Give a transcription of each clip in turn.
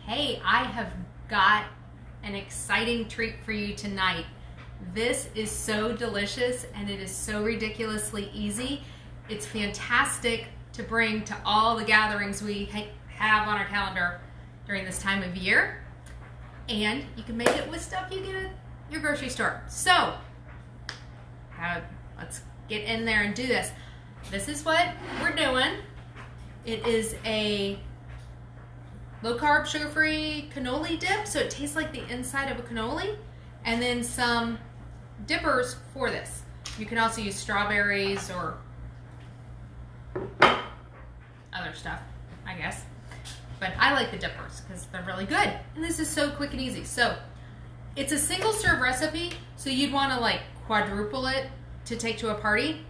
Hey, I have got an exciting treat for you tonight. This is so delicious and it is so ridiculously easy. It's fantastic to bring to all the gatherings we have on our calendar during this time of year. And you can make it with stuff you get at your grocery store. So, let's get in there and do this. This is what we're doing. It is a low-carb, sugar-free cannoli dip, so it tastes like the inside of a cannoli, and then some dippers for this. You can also use strawberries or other stuff, I guess. But I like the dippers because they're really good. And this is so quick and easy. So it's a single serve recipe, so you'd want to like quadruple it to take to a party.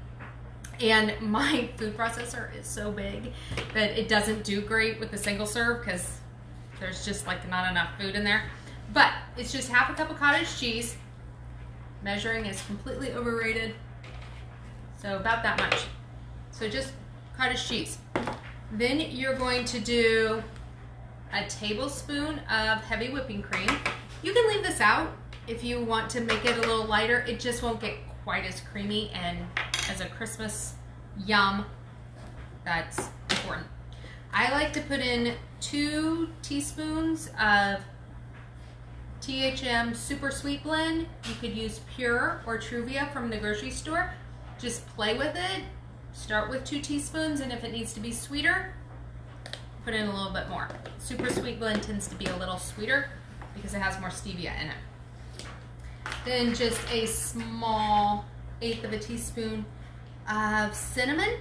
And my food processor is so big that it doesn't do great with the single serve because there's just like not enough food in there. But it's just half a cup of cottage cheese. Measuring is completely overrated. So about that much. So just cottage cheese. Then you're going to do a tablespoon of heavy whipping cream. You can leave this out if you want to make it a little lighter. It just won't get quite as creamy, and as a Christmas yum, that's important. I like to put in 2 teaspoons of THM Super Sweet Blend. You could use Pure or Truvia from the grocery store. Just play with it. Start with 2 teaspoons, and if it needs to be sweeter, put in a little bit more. Super Sweet Blend tends to be a little sweeter because it has more stevia in it. Then just a small 1/8 of a teaspoon of cinnamon.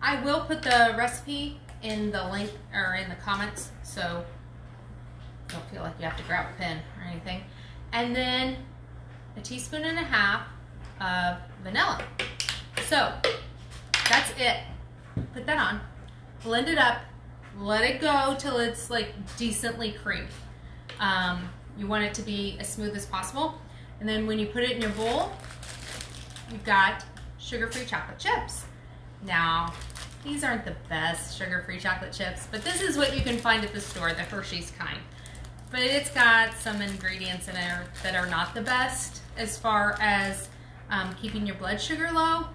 I will put the recipe in the link or in the comments, so don't feel like you have to grab a pen or anything. And then 1.5 teaspoons of vanilla. So that's it. Put that on, blend it up, let it go till it's like decently creamy. You want it to be as smooth as possible. And then when you put it in your bowl, you've got sugar-free chocolate chips. Now, these aren't the best sugar-free chocolate chips, but this is what you can find at the store, the Hershey's kind. But it's got some ingredients in there that are not the best as far as keeping your blood sugar low.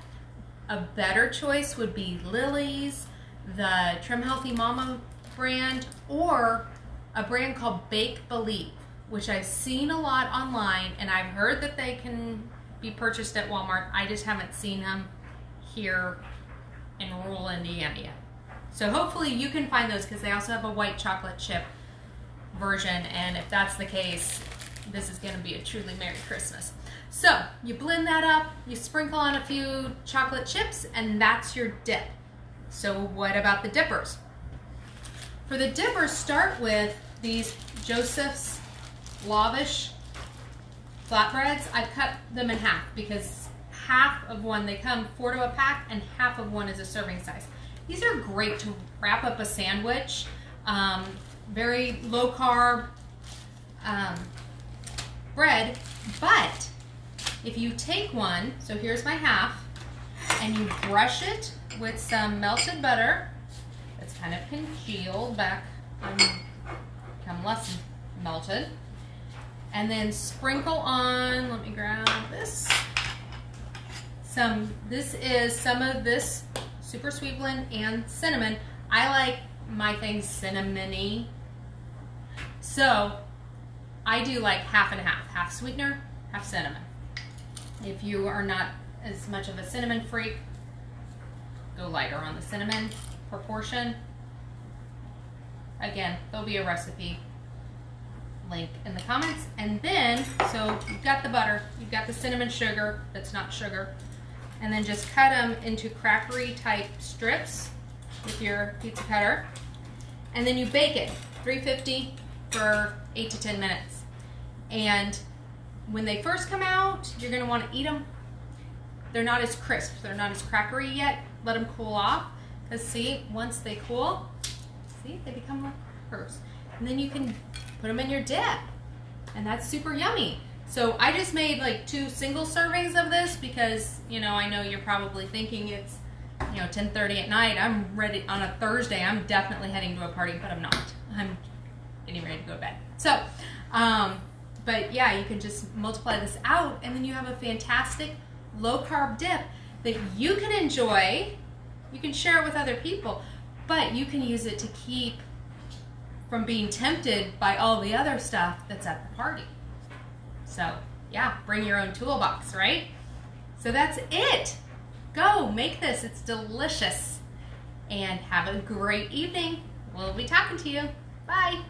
A better choice would be Lily's, the Trim Healthy Mama brand, or a brand called Bake Believe, which I've seen a lot online, and I've heard that they can be purchased at Walmart. I just haven't seen them here in rural Indiana yet. So hopefully you can find those, because they also have a white chocolate chip version, and if that's the case, this is going to be a truly Merry Christmas. So you blend that up, you sprinkle on a few chocolate chips, and that's your dip. So what about the dippers? For the dippers, start with these Joseph's Lavish flatbreads. I've cut them in half because half of one, they come 4 to a pack, and half of one is a serving size. These are great to wrap up a sandwich. Very low carb bread, but if you take one, so here's my half, and you brush it with some melted butter that's kind of congealed back and become less melted, and then sprinkle on, let me grab this, this is some of this Super Sweet Blend and cinnamon. I like my things cinnamony, so I do like half and half sweetener, half cinnamon. If you are not as much of a cinnamon freak, go lighter on the cinnamon proportion. Again, there'll be a recipe link in the comments. And then, so you've got the butter, you've got the cinnamon sugar that's not sugar, and then just cut them into crackery type strips with your pizza cutter. And then you bake it 350 for 8 to 10 minutes. And when they first come out, you're going to want to eat them. They're not as crisp, they're not as crackery yet. Let them cool off, because see, once they cool, see, they become like crackers. And then you can put them in your dip, and that's super yummy. So I just made like 2 single servings of this because, you know, I know you're probably thinking it's, you know, 10:30 at night. I'm ready on a Thursday. I'm definitely heading to a party, but I'm not. I'm getting ready to go to bed. So, but yeah, you can just multiply this out, and then you have a fantastic low-carb dip that you can enjoy. You can share it with other people, but you can use it to keep from being tempted by all the other stuff that's at the party. So yeah, bring your own toolbox, right? So that's it. Go make this. It's delicious. And have a great evening. We'll be talking to you. Bye.